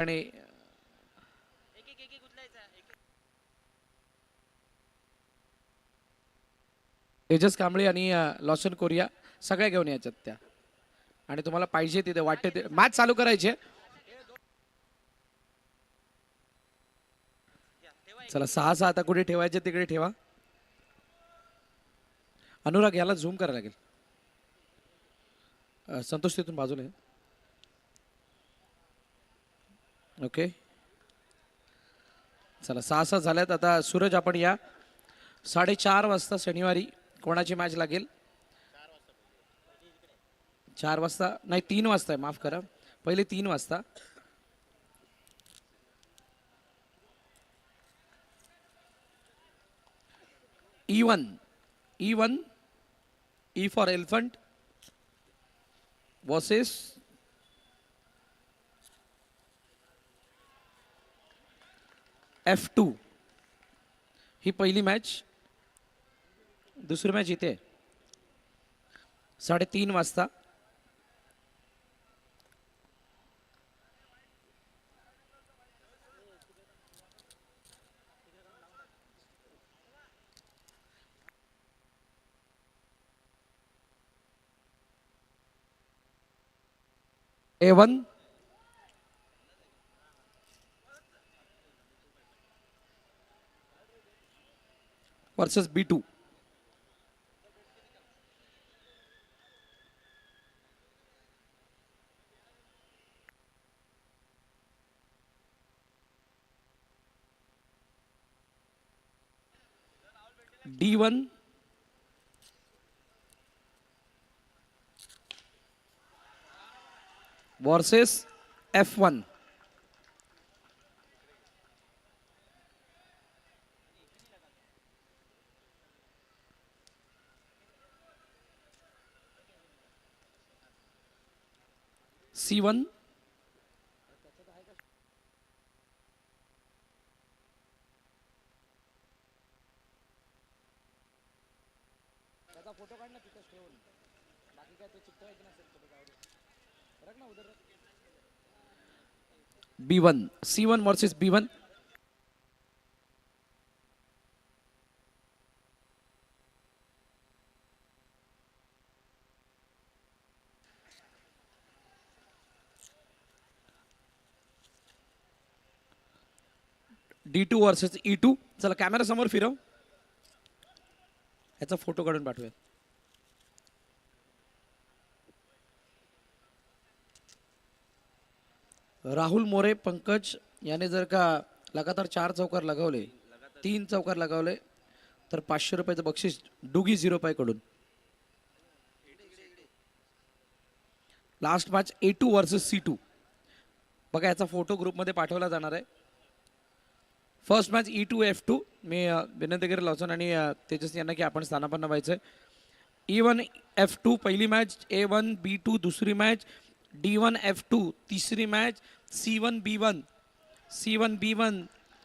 आणि तेजस कांबळे आणि Lawson Korea सगळ्या घेऊन यायच्यात त्या. आणि तुम्हाला पाहिजे तिथे वाटते ते मॅच चालू करायचे. चला 6-6 आता कुठे ठेवायचे तिकडे ठेवा. अनुराग याला झूम करायला लागेल. संतोष तिथून बाजूला आहे. ओके चला 6-6 झाल्यात. आता सूरज आपण या 4:30 वाजता शनिवारी कोणाची मॅच लागेल? 4 वाजता नाही 3 वाजता आहे, माफ करा. पहिले 3 वाजता. E1 E for elephant versus F2 ही पहिली मॅच. दुसरी मॅच इथे 3:30 वाजता. A1 versus B2. D1 versus F1. C1 B1 C1 versus B1. D2 versus E2. चला कॅमेरा समोर फिरव. याचा फोटो काढून पाठवूया. राहुल मोरे पंकज याने जर का लगातार 4 चौकार लगावले, 3 चौकार लगावले तर 500 रुपयाचं बक्षीस डुगी 0 पाय कडून. Last match A2 versus C2. बघा याचा फोटो ग्रुपमध्ये पाठवला जाणार आहे. First match E2 F2. मी विनंती करेल लॉसन आणि तेजस यांना की आपण स्थानापन्न व्हायचं. E1 F2 पहिली मॅच, A1 B2 दुसरी मॅच, D1 F2 तिसरी मॅच, C1 B1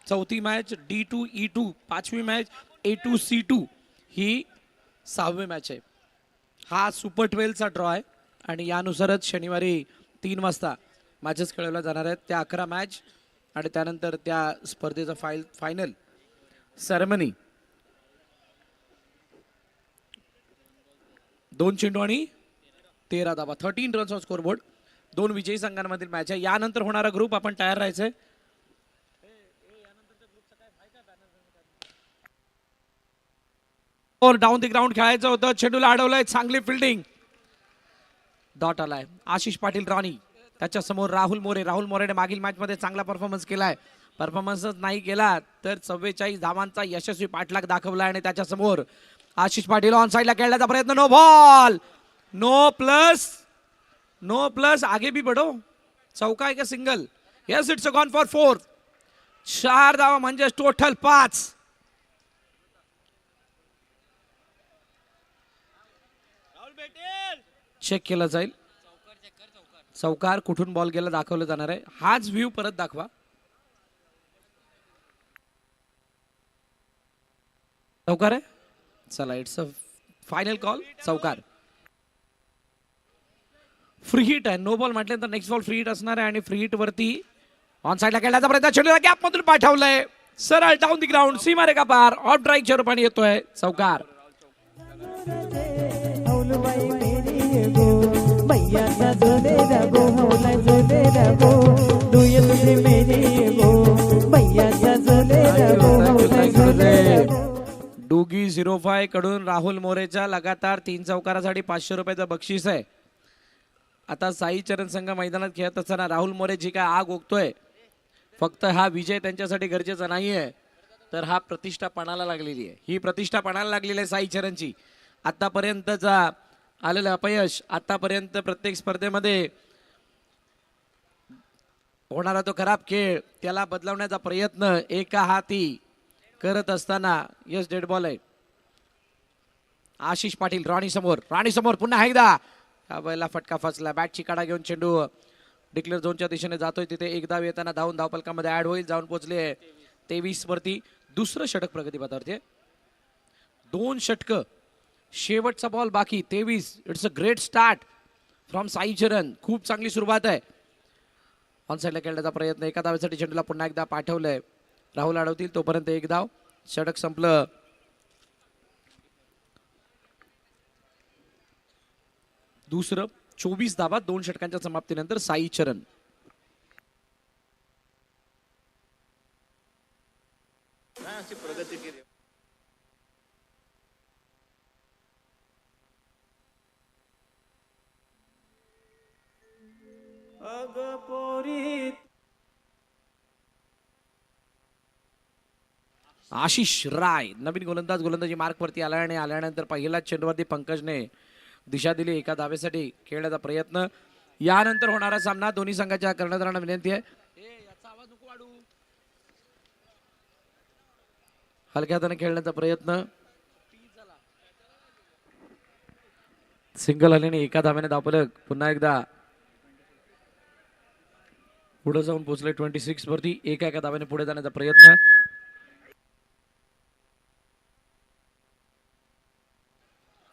चौथी मॅच, D2 E2 पाचवी मॅच, A2 C2 ही 6वी मॅच आहे. हा सुपर 12चा ड्रॉ आहे आणि यानुसारच शनिवारी 3 वाजता मॅचेस खेळवल्या जाणार आहेत. त्या 11 मॅच आणि त्यानंतर त्या स्पर्धेचा फायनल सेरेमनी. 2 चेंडू आणि 13 धावा, 13 रन्स ऑन स्कोरबोर्ड. 2 विजयी संघांमधील मॅच आहे. यानंतर होणारा ग्रुप आपण तयार राहायचंय. डाऊन द ग्राउंड खेळायचं होतं. चेंडूला अडवलंय. चांगली फिल्डिंग. डॉट आलाय. आशिष पाटील राणी त्याच्या समोर राहुल मोरेने मागील मॅच मध्ये चांगला परफॉर्मन्स केलाय. परफॉर्मन्सच नाही केला तर 44 धावांचा यशस्वी पाठलाग दाखवला. आणि त्याच्या समोर आशिष पाटील ऑन साइडला खेळण्याचा प्रयत्न. No ball. नो प्लस आगे भी बढ़ो. चौका आहे का single? Yes it's gone for 4. 4 धावा म्हणजे टोटल 5. चेक केला जाईल. चौकार कुठून बॉल गेला दाखवलं जाणार आहे. हाच व्ह्यू परत दाखवा. चौकार आहे. चला इट्स अ फायनल कॉल. चौकार. फ्री हिट आहे. नो बॉल म्हटल्यानंतर नेक्स्ट बॉल फ्री हिट असणार आहे आणि फ्री हिट वरती ऑन साईडला खेळण्याचा प्रयत्न, चेंडूला गॅप मधून पाठवलंय सरळ डाऊन दी ग्राउंड, सीमारेखा पार, ऑफ ड्राईव्हच्या रूपाने येतोय चौकार. डुगी 05 कडून राहुल मोरेच्या लगातार 3 चौकारासाठी 500 रुपयाचं बक्षीस आहे. आता साई चरण संघ मैदानात खेळत असताना राहुल मोरे जी काय आग ओकतोय, फक्त हा विजय त्यांच्यासाठी गरजेचा नाहीये, तर हा प्रतिष्ठा पणाला लागलेली आहे. ही प्रतिष्ठा पणाला लागलेली आहे साई चरणची. आतापर्यंतचा आलेलं अपयश, आतापर्यंत प्रत्येक स्पर्धेमध्ये होणारा तो खराब खेळ, त्याला बदलवण्याचा प्रयत्न एका हाती करत असताना यस डेड बॉल आहे. आशिष पाटील राणी समोर पुन्हा एकदा बैला फटका फसला. बॅटची काढा घेऊन चेंडू डिक्लेअर झोनच्या दिशेने जातोय. तिथे एक धाव येताना धावून धावपलकामध्ये ऍड होईल. जाऊन पोहोचले 23 वरती. दुसरं षटक प्रगतीपथावरती. 2 षटक, शेवटचा बॉल बाकी. 23. It's a great start from Sai चरण. खूप चांगली सुरुवात आहे. ऑन साईडला खेळण्याचा प्रयत्न, एका धावेसाठी चेंडूला पुन्हा एकदा पाठवलंय. राहुल अडवतील तोपर्यंत एक धाव. षटक संपलं. दुसरं 24 धावा 2 षटकांच्या समाप्तीनंतर साई चरण. आशिष राय नवीन गोलंदाजी मार्क वरती आला आणि आल्यानंतर पहिला चेंडूवरती पंकजने दिशा दिली. एका धावेसाठी खेळण्याचा प्रयत्न. यानंतर होणारा सामना दोन्ही संघाच्या कर्णधारांना विनंती आहे, हलक्या हाताने खेळण्याचा प्रयत्न. सिंगल आल्याने एका धाव्याने धावफलक पुन्हा एकदा पुढे जाऊन पोहोचले 26 वरती. एका धाव्याने पुढे जाण्याचा प्रयत्न.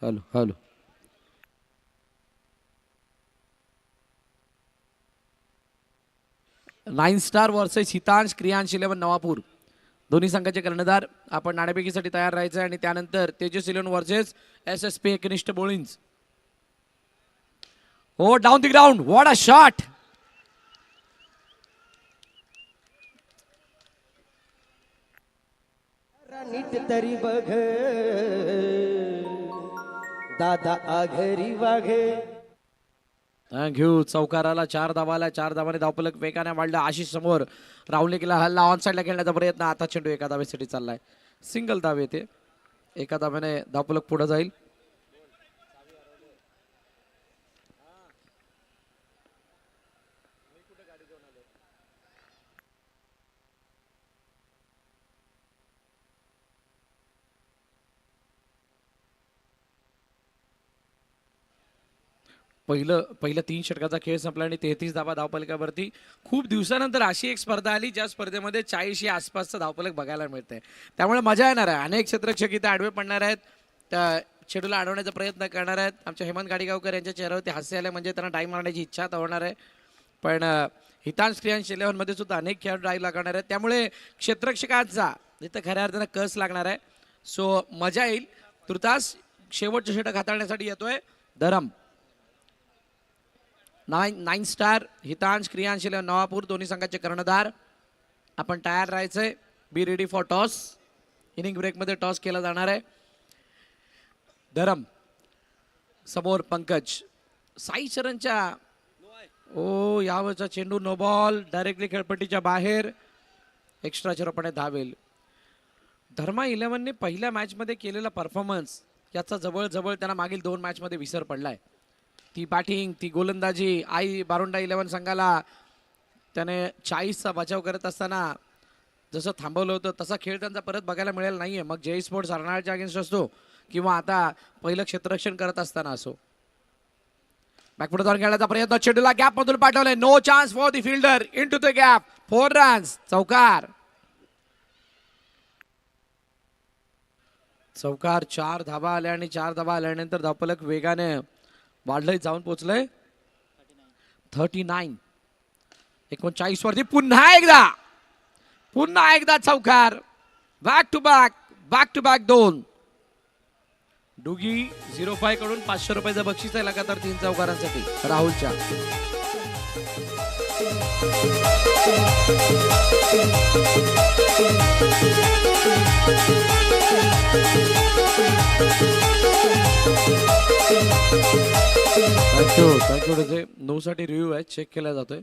Hello 9 star versus Hitansh Kriyansh 11 Navapur. दोन्ही संघाचे कर्णधार आपण नाणेफेकीसाठी तयार राहायचं आणि त्यानंतर तेजस 11 वर्सेस SSP एकनिष्ठ बोळींज. हो, down the ground, what a shot. नीट तरी बघ दादा आघरी वाघ. थँक्यू. चौकाराला 4 धावाला, 4 धावाने धावफलक वेगाने वाढला. आशिष समोर, राहुलने केला हल्ला. ऑन साईडला खेळण्याचा प्रयत्न. आता चेंडू एका धावेसाठी चाललाय. सिंगल धाव येते. एका धाव्याने धावफलक पुढे जाईल. पहिलं 3 षटकाचा खेळ संपला आणि 33 धावा धावफलकावरती. खूप दिवसानंतर अशी एक स्पर्धा आली ज्या स्पर्धेमध्ये 40 या आसपासचं धावफलक बघायला मिळतंय. त्यामुळे मजा येणार आहे. अनेक क्षेत्ररक्षक इथे आडवे पडणार आहेत, त्या चेंडूला अडवण्याचा प्रयत्न करणार आहेत. आमच्या हेमंत गाडीगावकर यांच्या चेहऱ्यावरती हास्य आले, म्हणजे त्यांना डाईव्ह मारण्याची इच्छा आता होणार आहे. पण हितांश क्रियांश 11 मध्ये सुद्धा अनेक खेळाडू ड्राईव्ह लागणार आहेत. त्यामुळे क्षेत्ररक्षकांचा इथं खऱ्या अर्थानं कस लागणार आहे. सो मजा येईल. तुर्तास शेवटचे षटक हाताळण्यासाठी येतोय धरम. 9 स्टार हितांश क्रियांश 11 नवापूर. दोन्ही संघाचे कर्णधार आपण तयार राहायचंय. Be ready for toss. Inning ब्रेकमध्ये टॉस केला जाणार आहे. धरम समोर पंकज. साई चरणच्या यावरचा चेंडू नो बॉल, डायरेक्टली खेळपट्टीच्या बाहेर. एक्स्ट्राच्या रूपाने धावेल. धर्मा 11ने पहिल्या मॅचमध्ये केलेला परफॉर्मन्स याचा जवळजवळ त्यांना मागील 2 मॅचमध्ये विसर पडलाय. ती बॅटिंग, ती गोलंदाजी, बारोंडा 11 संघाला त्याने 40चा बचाव करत असताना जसं थांबवलं होतं तसा खेळ त्यांचा परत बघायला मिळेल नाहीये. मग जय स्पोर्ट्स अर्नाळच्या अगेन्स्ट असतो किंवा आता पहिलं क्षेत्ररक्षण करत असताना असो. बॅकफुट जाऊन खेळण्याचा प्रयत्न. चेंडूला गॅप मधून पाठवलंय. No chance for the fielder. Into the gap. 4 runs. चौकार. 4 धावा आल्या आणि 4 धावा आल्यानंतर धावफलक वेगाने वाढलंय, जाऊन पोहोचलंय 39. 39 वरती पुन्हा एकदा चौकार. Back to back 2. डुगी 05 कडून 500 रुपयाचं बक्षीस आहे लगातार 3 चौकारांसाठी राहुलच्या. थँक्यू. 9 साठी रिव्ह्यू आहे, चेक केला जातोय.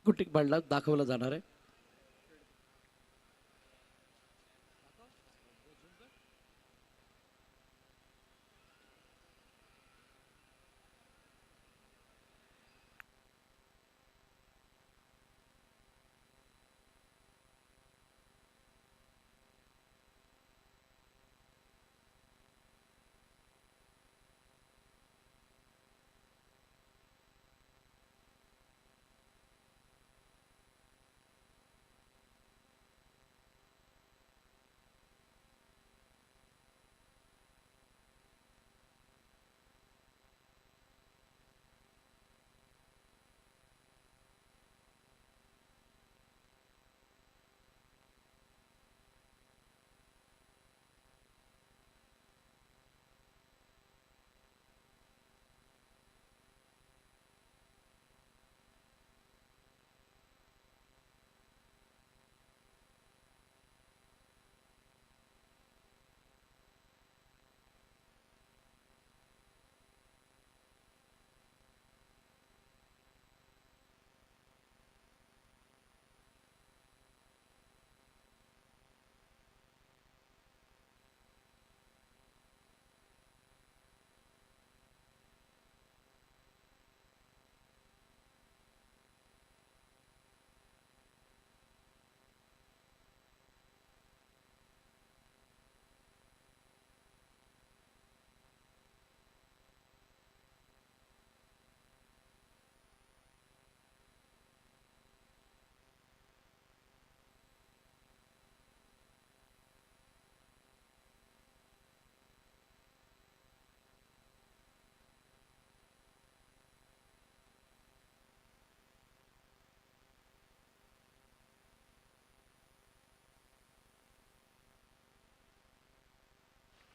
कुटिक बंडला दाखवलं जाणार आहे.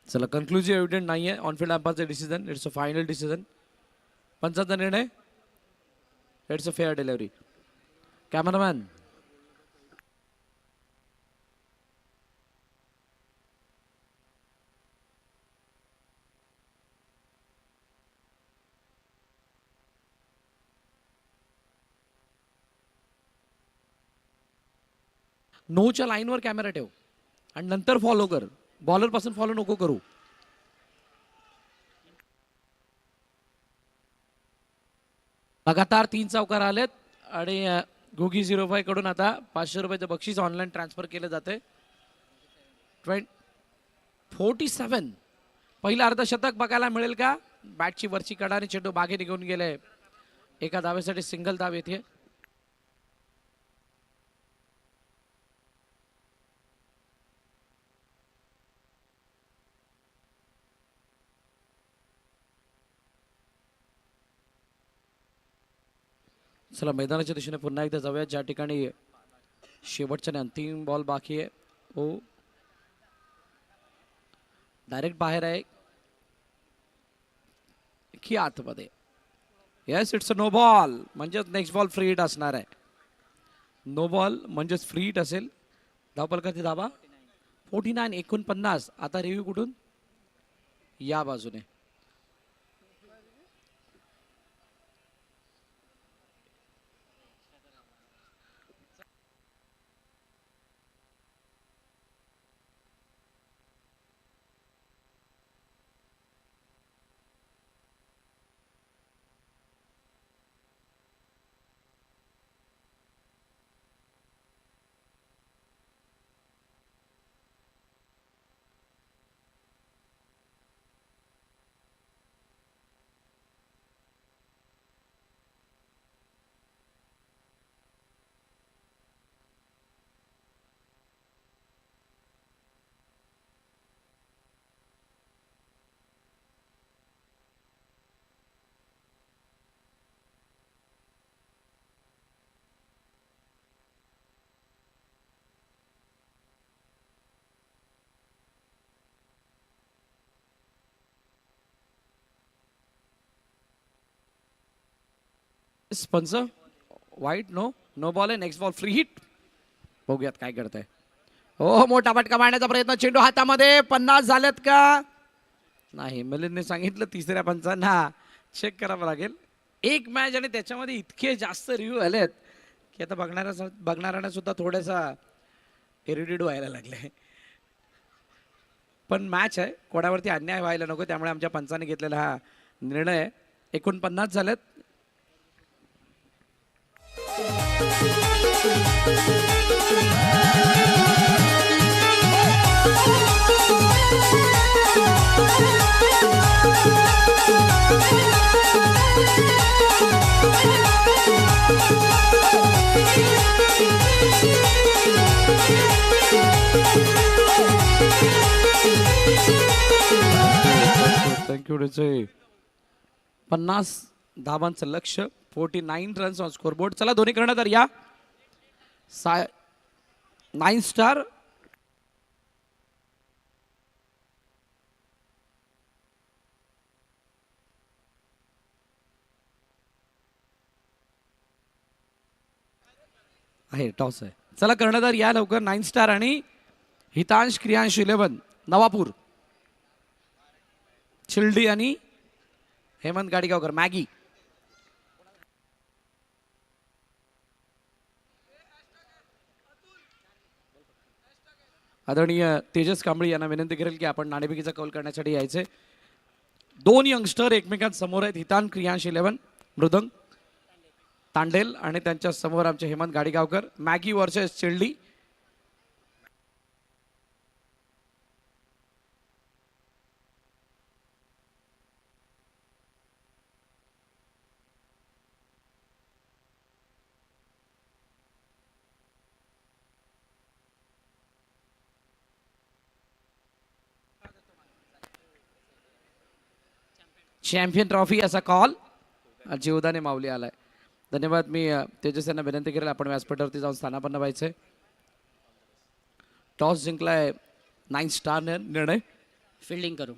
चला, कन्क्लुझिव्ह एव्हिडंट नाही आहे ऑनफिल्ड अंपायरचं decision. It's a final decision. पंचांचा निर्णय. It's a fair delivery. Cameraman. नोच्या लाईनवर कॅमेरा ठेव आणि नंतर फॉलो कर. बॉलर पासून फॉलो नको करू. लगातार 3 चौकार आलेत आणि गुगी 05 कडून आता 500 रुपयाचं बक्षीस ऑनलाईन ट्रान्सफर केलं जाते. 47. पहिलं अर्धशतक बघायला मिळेल का? बॅटची वरची कडा आणि चेंडू बागे निघून गेले. एका धावेसाठी सिंगल धाव येते. चला, मैदानाच्या दिशेने पुन्हा एकदा जाऊया, ज्या ठिकाणी शेवटच्या अंतिम बॉल बाकी आहे. हो, डायरेक्ट बाहेर आहे की आतमध्ये? Yes, it's a no ball. म्हणजेच नेक्स्ट बॉल फ्री हिट असणार आहे. नो बॉल म्हणजेच फ्री हिट असेल. धावपलकाची धावा 49. 49. आता रिव्ह्यू कुठून? या बाजूने. स्पंच वाईट नो नो बॉल आहे. Next ball free hit. बघूयात काय करताय. हो मोठा फटका मारण्याचा प्रयत्न. चेंडू हातामध्ये. 50 झालेत का नाही. मिलिंदने सांगितलं तिसऱ्या पंचांना चेक करावं लागेल. एक मॅच आणि त्याच्यामध्ये इतके जास्त रिव्ह्यू आलेत की आता बघणाऱ्यांना सुद्धा थोडासा इरिटेट व्हायला लागले. पण मॅच आहे. कोणावरती अन्याय व्हायला नको त्यामुळे आमच्या पंचाने घेतलेला हा निर्णय आहे. 49 झालेत. Thank you DJ. 50 धावांचं लक्ष. 49 रन्स ऑन स्कोरबोर्ड. चला दोन्ही कर्णधार या. 9 स्टार. आहे टॉस आहे. चला कर्णधार या लवकर. 9 स्टार आणि हितांश क्रियांश 11 नवापूर. शिल्डी आणि हेमंत गाडीगावकर मॅगी. आदरणीय तेजस कांबळी यांना विनंती करेल की आपण नाणेफेकीचा कौल करण्यासाठी यायचे. 2 यंगस्टर एकमेकांसमोर आहेत. हितान क्रियांश 11 मृदंग तांडेल आणि त्यांच्या समोर आमचे हेमंत गाडीगावकर. मॅगी वर्सेस चिल्डी. चॅम्पियन ट्रॉफी असा कॉल जीवदाने माऊली आलाय. धन्यवाद. मी तेजस यांना विनंती करेल आपण व्यासपीठावरती जाऊन स्थानापन्न व्हायचे. टॉस जिंकलाय 9 स्टार निर्णय. फिल्डिंग करू.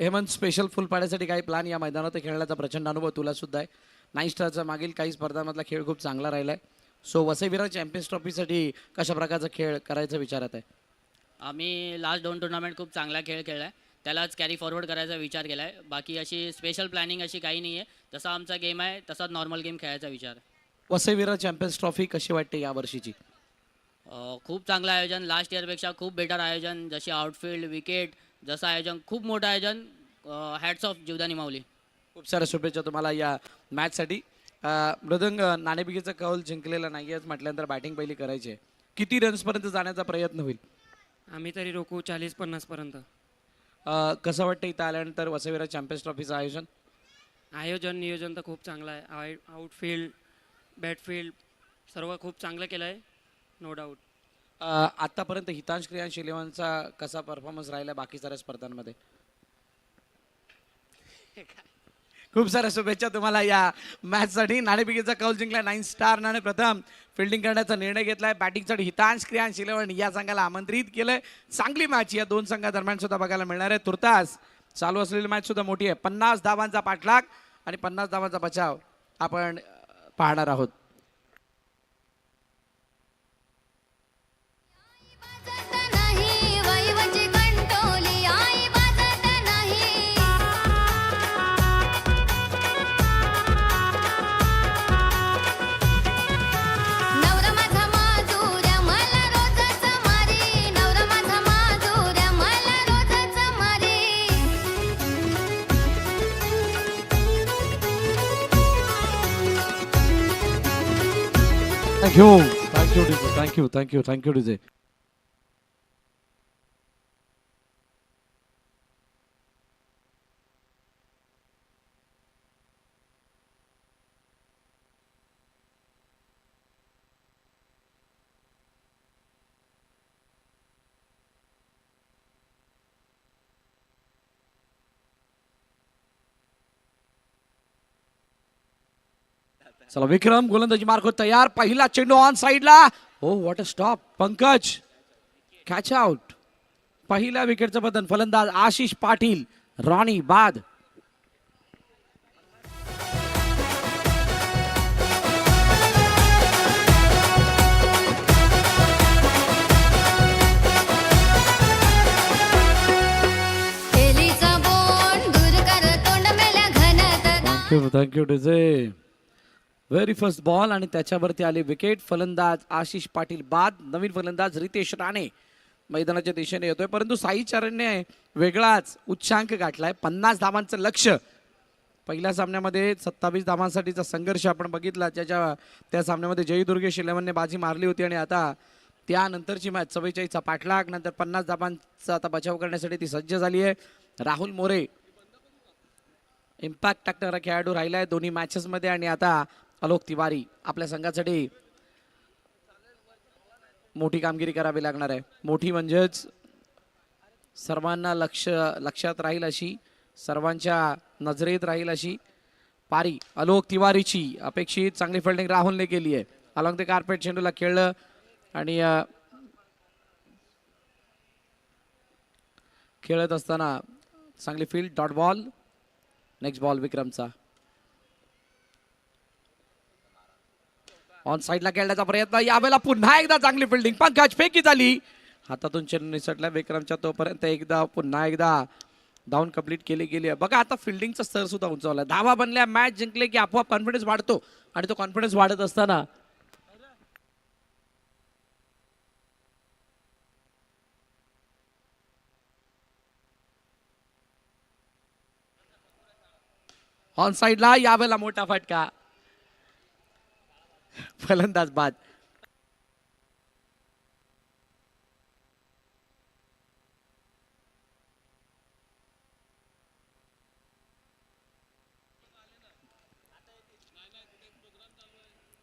हेमंत स्पेशल फुल पाड्यासाठी काही प्लॅन या मैदानात खेळण्याचा प्रचंड अनुभव तुला सुद्धा आहे. 9 स्टारचा मागील काही स्पर्धांमधला खेळ खूप चांगला राहिलाय. सो वसई विरार चॅम्पियन्स ट्रॉफीसाठी कशा प्रकारचा खेळ करायचा विचारात आहे. आम्ही लास्ट 2 टुर्नामेंट खूप चांगला खेळ खेळलाय. त्यालाच कॅरी फॉरवर्ड करायचा विचार केलाय. बाकी अशी स्पेशल प्लॅनिंग अशी काही नाही आहे. जसा आमचा गेम आहे तसाच नॉर्मल गेम खेळायचा विचार. वसई विरार चॅम्पियन्स ट्रॉफी कशी वाटते या वर्षीची. खूप चांगलं आयोजन. लास्ट इयरपेक्षा खूप बेटर आयोजन. जशी आउटफील्ड विकेट जसं आयोजन खूप मोठं आयोजन. हॅट्स ऑफ जीवदानी माऊली. खूप साऱ्या शुभेच्छा तुम्हाला या मॅचसाठी. मृदंग नाणेफेकीचा कौल जिंकलेला नाही आहे म्हटल्यानंतर बॅटिंग पहिली करायची आहे. किती रन्सपर्यंत जाण्याचा प्रयत्न होईल. आम्ही तरी रोखू 40-50 पर्यंत. कसं वाटतं इथं आल्यानंतर वसई विरार चॅम्पियन्स ट्रॉफीचं आयोजन. नियोजन तर खूप चांगलं आहे. आउटफील्ड बॅटफील्ड सर्व खूप चांगलं केलं आहे. No doubt. आतापर्यंत हितांश क्रियांश 11चा कसा परफॉर्मन्स राहिला बाकी साऱ्या स्पर्धांमध्ये. खूप साऱ्या शुभेच्छा तुम्हाला या मॅचसाठी. नाणेफेकीचा कौल जिंकला 9 स्टार ने प्रथम फिल्डिंग करण्याचा निर्णय घेतलाय. बॅटिंगसाठी हितांश क्रियांश 11 या संघाला आमंत्रित केलंय. चांगली मॅच या दोन संघादरम्यान सुद्धा बघायला मिळणार आहे. तुर्तास चालू असलेली मॅच सुद्धा मोठी आहे. 50 धावांचा पाठलाग आणि 50 धावांचा बचाव आपण पाहणार आहोत. Thank you, DJ. चला विक्रम गोलंदाजी मार्क तयार. पहिला चेंडू ऑन साइडला. Oh what a stop. Pankaj catch out. पहिल्या विकेटचं बदल. फलंदाज आशिष पाटील. रॉनी बाद. Thank you DJ. Very first ball आणि त्याच्यावरती आली विकेट. फलंदाज आशिष पाटील बाद. नवीन फलंदाज रितेश राणे मैदानाच्या दिशेने येतोय, परंतु साई चरणने वेगळाच उच्चांक गाठलाय. 50 धावांचं लक्ष. पहिल्या सामन्यामध्ये 27 धावांसाठीचा संघर्ष आपण बघितला, त्या सामन्यामध्ये जय दुर्गेश 11ने बाजी मारली होती आणि आता त्यानंतरची मॅच 44चा पाठलाग, नंतर 50 धावांचा आता बचाव करण्यासाठी ती सज्ज झाली आहे. राहुल मोरे इम्पॅक्ट टाकणारा खेळाडू राहिलाय दोन्ही मॅचेसमध्ये आणि आता आलोक तिवारी आपल्या संघासाठी मोठी कामगिरी करावी लागणार आहे. मोठी म्हणजेच सर्वांना लक्षात राहील अशी, सर्वांच्या नजरेत राहील अशी पारी आलोक तिवारीची अपेक्षित. चांगली फिल्डिंग राहुलने केली आहे. अलॉंग द कार्पेट चेंडूला खेळलं आणि खेळत असताना चांगली field. Dot ball. Next ball विक्रमचा. ऑन साईडला खेळण्याचा प्रयत्न. यावेळेला पुन्हा एकदा चांगली फिल्डिंग. पंकज फेकी झाली, हातातून चेंडू निसटला विक्रमच्या. तोपर्यंत पुन्हा एकदा धावून कंप्लीट केली गेली. बघा आता फिल्डिंगचा स्तर सुद्धा उंचावला. धावा बनल्या, मॅच जिंकले की आपोआप कॉन्फिडन्स वाढतो आणि तो कॉन्फिडन्स वाढत असताना ऑन साईडला यावेळेला मोठा फटका. फलंदाज बाद.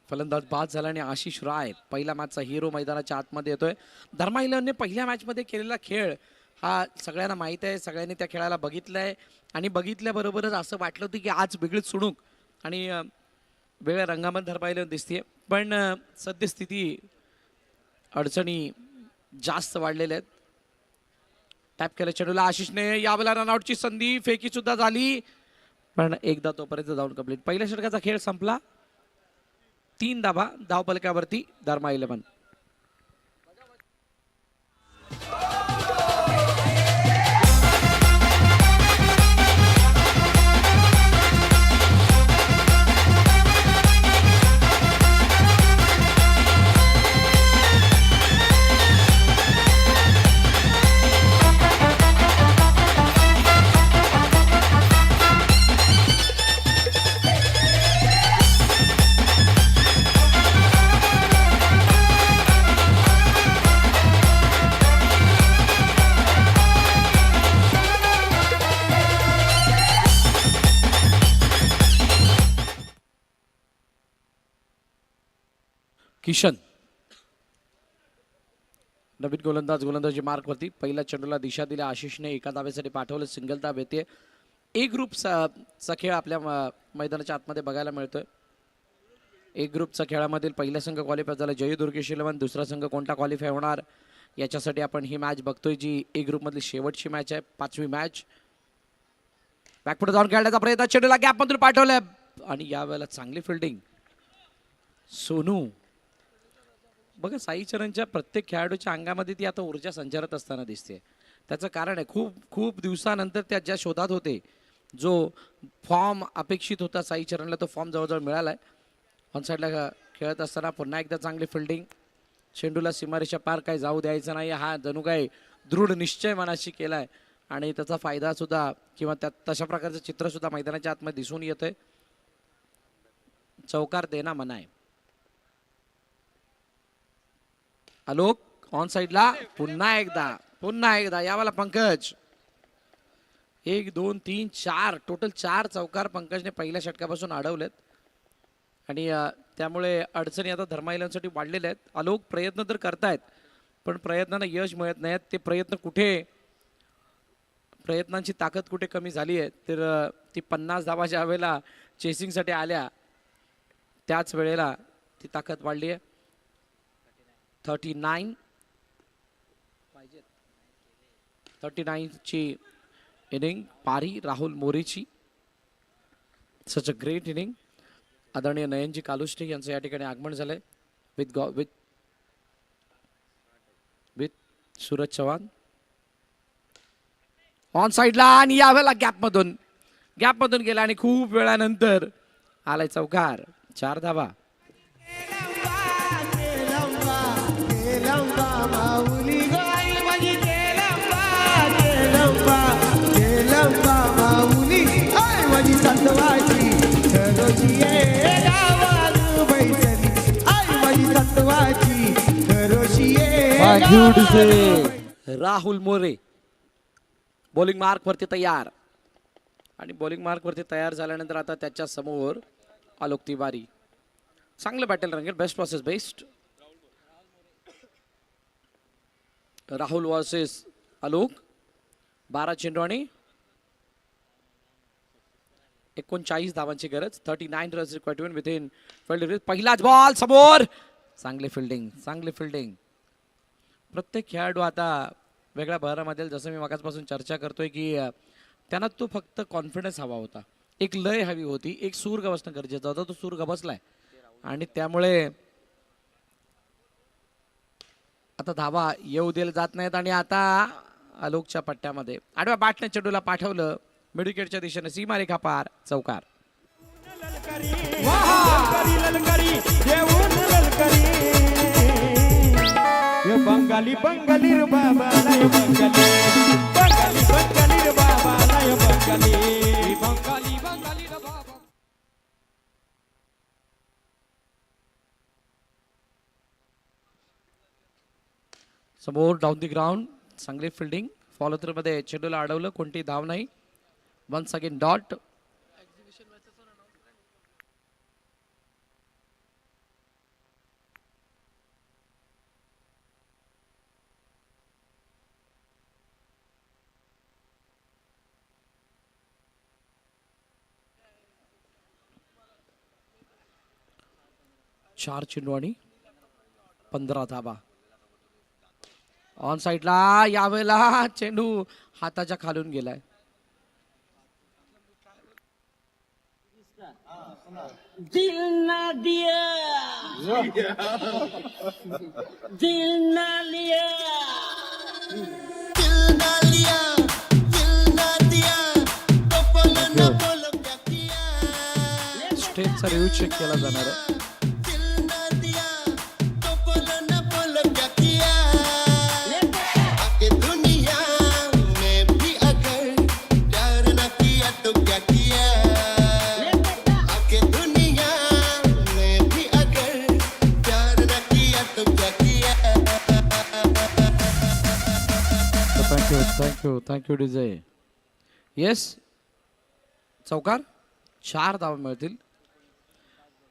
फलंदाज बाद झाला आणि आशिष राय पहिल्या मॅचचा हिरो मैदानाच्या आतमध्ये येतोय. धर्मा 11ने पहिल्या मॅचमध्ये केलेला खेळ हा सगळ्यांना माहीत आहे. सगळ्यांनी त्या खेळाला बघितलंय आणि बघितल्याबरोबरच असं वाटलं होतं की आज वेगळीच चुणूक आणि वेगळ्या रंगामध्ये धर्मा 11 दिसते. पण सद्यस्थिती अडचणी जास्त वाढलेल्या आहेत. टॅप केलं चेंडूला आशिषने. यावेळेला रनआउटची संधी. फेकी सुद्धा झाली पण एकदा तोपर्यंत जाऊन कंप्लीट. पहिल्या षटकाचा खेळ संपला. 3 धावा धावपलकावरती धर्मा 11. किशन नवीन गोलंदाजी मार्कवरती. पहिल्या चेंडूला दिशा दिली आशिषने. एका धावेसाठी पाठवलं. सिंगल धाव येते. ए ग्रुपचा खेळ आपल्या मैदानाच्या आतमध्ये बघायला मिळतोय. ए ग्रुपचा खेळामधील पहिला संघ क्वालिफाय झाला जय दुर्गेश 11. दुसरा संघ कोणता क्वालिफाय होणार याच्यासाठी आपण ही मॅच बघतोय, जी ए ग्रुपमधली शेवटची मॅच आहे, 5वी मॅच. बॅकफुट जाऊन खेळण्याचा प्रयत्न. चेंडूला गॅपमधून पाठवलंय आणि यावेळेला चांगली फिल्डिंग सोनू. बघा साई चरणच्या प्रत्येक खेळाडूच्या अंगामध्ये ती आता ऊर्जा संचारत असताना दिसते. त्याचं कारण आहे खूप दिवसानंतर त्या ज्या शोधात होते, जो फॉर्म अपेक्षित होता साई चरणला, तो फॉर्म जवळजवळ मिळाला आहे. ऑन साईडला खेळत असताना पुन्हा एकदा चांगली फिल्डिंग. चेंडूला सीमारेषा पार काय जाऊ द्यायचं नाही हा जणू काय दृढ निश्चय मनाशी केला आहे आणि त्याचा फायदा सुद्धा किंवा त्या तशा प्रकारचं चित्र सुद्धा मैदानाच्या आतमध्ये दिसून येतंय. चौकार देना मना आहे. आलोक ऑन साईडला पुन्हा एकदा यावाला पंकज. 1 2 3 4 टोटल 4 चौकार पंकजने पहिल्या षटकापासून अडवलेत आणि त्यामुळे अडचणी आता धर्मा 11साठी वाढलेल्या आहेत. आलोक प्रयत्न तर करतायत पण प्रयत्नांना यश मिळत नाहीत. ते प्रयत्नांची ताकद कुठे कमी झाली आहे तर ती 50 धावा ज्या वेळेला चेसिंगसाठी आल्या त्याच वेळेला ती ताकद वाढली आहे. 39ची इनिंग पारी राहुल मोरेची. सच अ ग्रेट इनिंग. आदरणीय नयनजी कालुष्टे यांचं या ठिकाणी आगमन झालंय विथ सूरज चव्हाण. ऑन साईडला आणि यावेळेला गॅपमधून गॅप मधून गेला आणि खूप वेळानंतर आलाय चौकार. 4 धावा. राहुल मोरे बॉलिंग मार्क वरती तयार आणि बॉलिंग मार्क वरती तयार झाल्यानंतर आता त्याच्या समोर आलोक तिवारी. चांगलं बॅटल रंगेल. Best versus best. Rahul versus Alok. 12 चेंडू आणि 39 धावांची गरज. 39 runs required to win within 12. पहिलाच बॉल समोर. चांगली फिल्डिंग, चांगली फिल्डिंग. प्रत्येक खेळाडू आता वेगळ्या बहरामध्ये, जसं मी मगाचपासून चर्चा करतोय की त्यांना तो फक्त कॉन्फिडन्स हवा होता, एक लय हवी होती, एक सूर गवसणं गरजेचं होतं. तो सूर गवसलाय आणि त्यामुळे आता धावा येऊ दिले जात नाहीत. आणि आता आलोकच्या पट्ट्यामध्ये आडव्या बॅटने चेंडूला पाठवलं मिडविकेटच्या दिशेने. सीमारेखा पार. चौकार. बंगाली बंगाली रे बाबा लय बंगाली बंगाली बंगाली रे बाबा लय बंगाली बंगाली बंगाली रे बाबा. समोर डाऊन दी ग्राउंड. चांगली फिल्डिंग. फॉलो थ्रू मध्ये चेंडूला अडवलं. कोणती धाव नाही. Once again dot. चार चेंडू आणि 15 धावा. ऑन साइडला यावेळेला चेंडू हाताच्या खालून गेलाय. दिल ना दिया दिल ना लिया दिल ना लिया दिल ना दिया तो बोलो ना बोलो क्या किया. स्टेजचा रिव्ह्यू चेक केला जाणार आहे. दिल ना दिया तो बोलो ना बोलो क्या किया. आके दुनिया में भी अगर प्यार ना किया तो क्या किया. आके दुनिया में भी अगर प्यार ना किया तो क्या किया. Thank you DJ. येस. चौकार. 4 धावा मिळतील.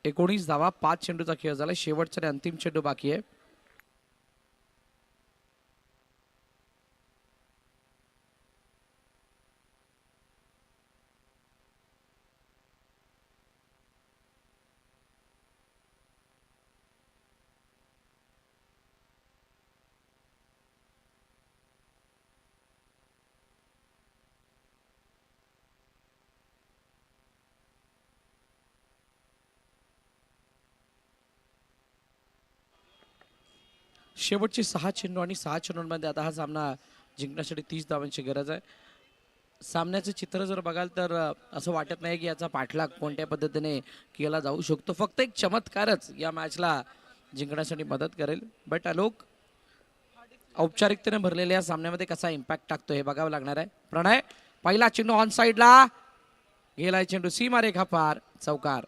19 धावा. 5 चेंडूचा खेळ झाला. शेवटचा आणि अंतिम चेंडू बाकी आहे. शेवटचे 6 चेंडू आणि 6 चेंडूंमध्ये आता हा सामना जिंकण्यासाठी 30 धावांची गरज आहे. सामन्याचं चित्र जर बघाल तर असं वाटत नाही की याचा पाठलाग कोणत्या पद्धतीने केला जाऊ शकतो. फक्त एक चमत्कारच या मॅचला जिंकण्यासाठी मदत करेल. बट आलोक औपचारिकतेने भरलेल्या या सामन्यामध्ये कसा इम्पॅक्ट टाकतो हे बघावं लागणार आहे. प्रणय. पहिला चेंडू ऑन साइडला गेलाय. चेंडू सीमारेखा पार. चौकार.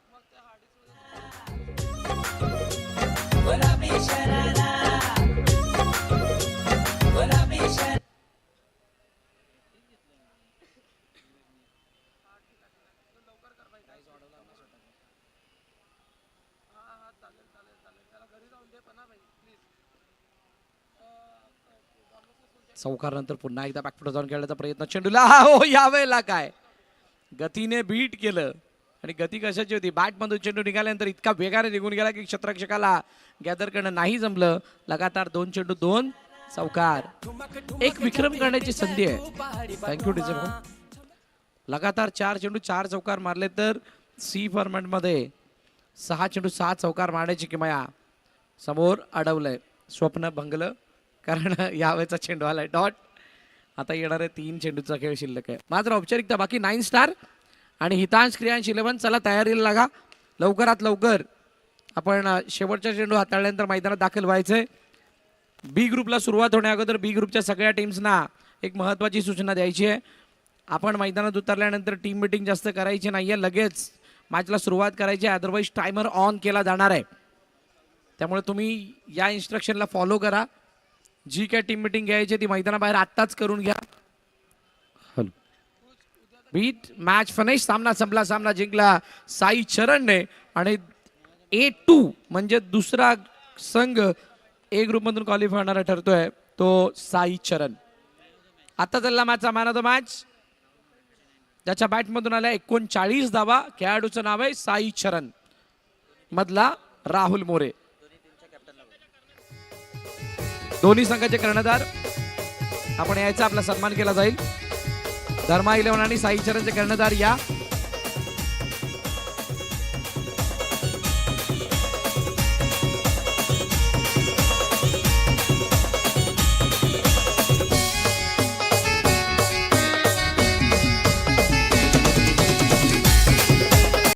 चौकार नंतर पुन्हा एकदा बॅकफुट जाऊन खेळण्याचा प्रयत्न. चेंडूला हो यावेळेला काय गतीने बीट केलं. आणि गती कशाची होती. बॅट मधून चेंडू निघाल्यानंतर इतका वेगाने निघून गेला की क्षेत्ररक्षकाला गॅदर करणं नाही जमलं. लगातार 2 चेंडू 2 चौकार. एक विक्रम करण्याची संधी आहे. Thank you DJ. लगातार 4 चेंडू 4 चौकार मारले तर सी फॉर्मॅट मध्ये 6 चेंडू 6 चौकार मारण्याची किमया. समोर अडवलंय. स्वप्न भंगलं कारण यावेळेचा चेंडू आलाय डॉट. आता येणारे 3 चेंडूचा खेळ शिल्लक आहे. मात्र औपचारिकता बाकी. 9 स्टार आणि हितांश क्रियांश 11 चला तयारीला लागा लवकरात लवकर. आपण शेवटचा चेंडू हाताळल्यानंतर मैदानात दाखल व्हायचंय. बी ग्रुपला सुरुवात होण्या अगोदर बी ग्रुपच्या सगळ्या टीम्सना एक महत्त्वाची सूचना द्यायची आहे. आपण मैदानात उतरल्यानंतर टीम मिटिंग जास्त करायची नाहीये, लगेच मॅचला सुरुवात करायची आहे, अदरवाईज टायमर ऑन केला जाणार आहे. त्यामुळे तुम्ही या इन्स्ट्रक्शनला फॉलो करा. जी काय टीम मिटिंग घ्यायची ती मैदानाबाहेर आत्ताच करून घ्या. Beat match finish. सामना संपला, सामना जिंकला साई चरणने आणि A2 म्हणजे दुसरा संघ ए ग्रुपमधून क्वालिफाय होणारा ठरतोय तो साई चरण. आता चालला मॅचचा मॅन ऑफ द मॅच, ज्याच्या बॅटमधून आल्या 39 धावा. खेळाडूचं नाव आहे साई चरण, मधला राहुल मोरे. दोन्ही संघाचे कर्णधार आपण यायचा आपला सन्मान केला जाईल. धर्मा 11 आणि साई चरणचे कर्णधार या.